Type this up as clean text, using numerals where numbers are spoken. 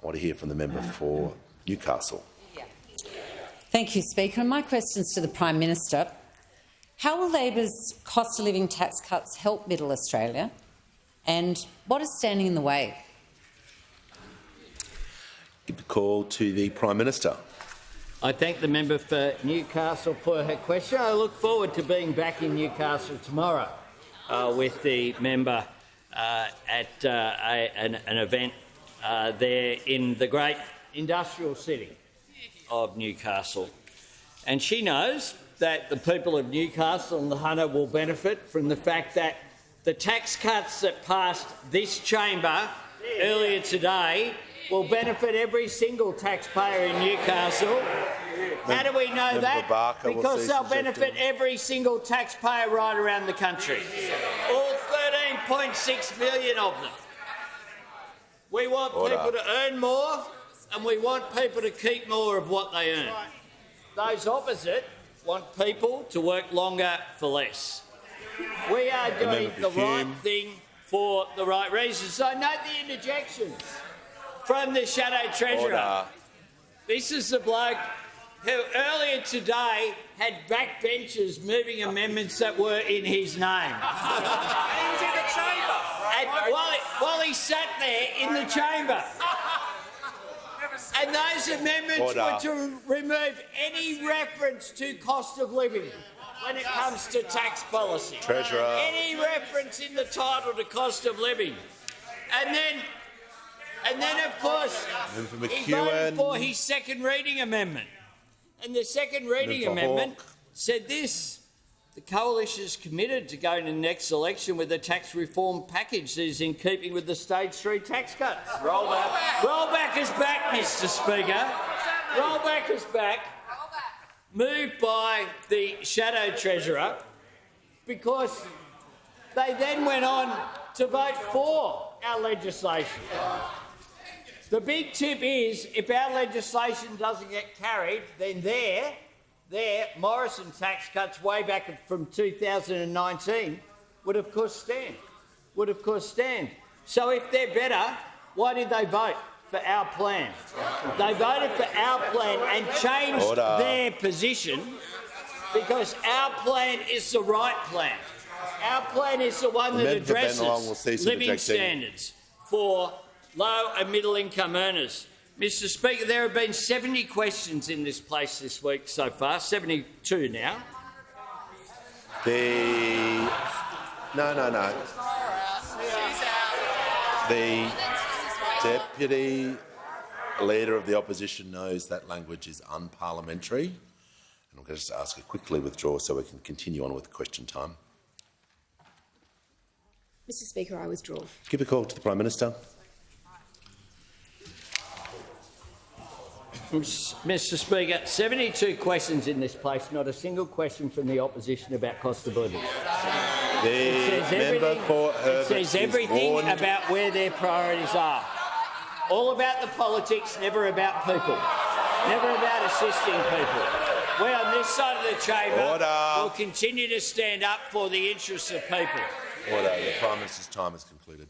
I want to hear from the member for Newcastle. Thank you, Speaker. And my question is to the Prime Minister. How will Labor's cost of living tax cuts help Middle Australia, and what is standing in the way? Give the call to the Prime Minister. I thank the member for Newcastle for her question. I look forward to being back in Newcastle tomorrow with the member at an event there in the great industrial city of Newcastle. And she knows that the people of Newcastle and the Hunter will benefit from the fact that the tax cuts that passed this chamber earlier today will benefit every single taxpayer in Newcastle. How do we know that? Because they'll benefit every single taxpayer right around the country. All 13.6 million of them. We want people to earn more and we want people to keep more of what they earn. Those opposite want people to work longer for less. We are doing the right thing for the right reasons. So note the interjections from the Shadow Treasurer. This is the bloke who earlier today had backbenchers moving amendments that were in his name. He was in the chamber. And while he sat there in the chamber. And those amendments were to remove any reference to cost of living when it comes to tax policy. Treasurer. Any reference in the title to cost of living. And then of course, he voted for his second reading amendment. And the second reading amendment said this: the Coalition is committed to going to the next election with a tax reform package that is in keeping with the Stage 3 tax cuts. Rollback. Rollback is back, Mr Speaker. Rollback is back. Moved by the Shadow Treasurer because they then went on to vote for our legislation. The big tip is, if our legislation doesn't get carried, then their Morrison tax cuts way back from 2019 would of course stand. So if they're better, why did they vote for our plan? They voted for our plan and changed their position because our plan is the right plan. Our plan is the one that addresses living standards for low and middle income earners. Mr Speaker, there have been 70 questions in this place this week so far, 72 now. No. The Deputy Leader of the Opposition knows that language is unparliamentary. And I'm going to just ask her quickly withdraw so we can continue on with question time. Mr Speaker, I withdraw. Give a call to the Prime Minister. Mr Speaker, 72 questions in this place, not a single question from the opposition about cost of living. It says everything about where their priorities are. All about the politics, never about people. Never about assisting people. We on this side of the chamber will continue to stand up for the interests of people. The Prime Minister's time has concluded.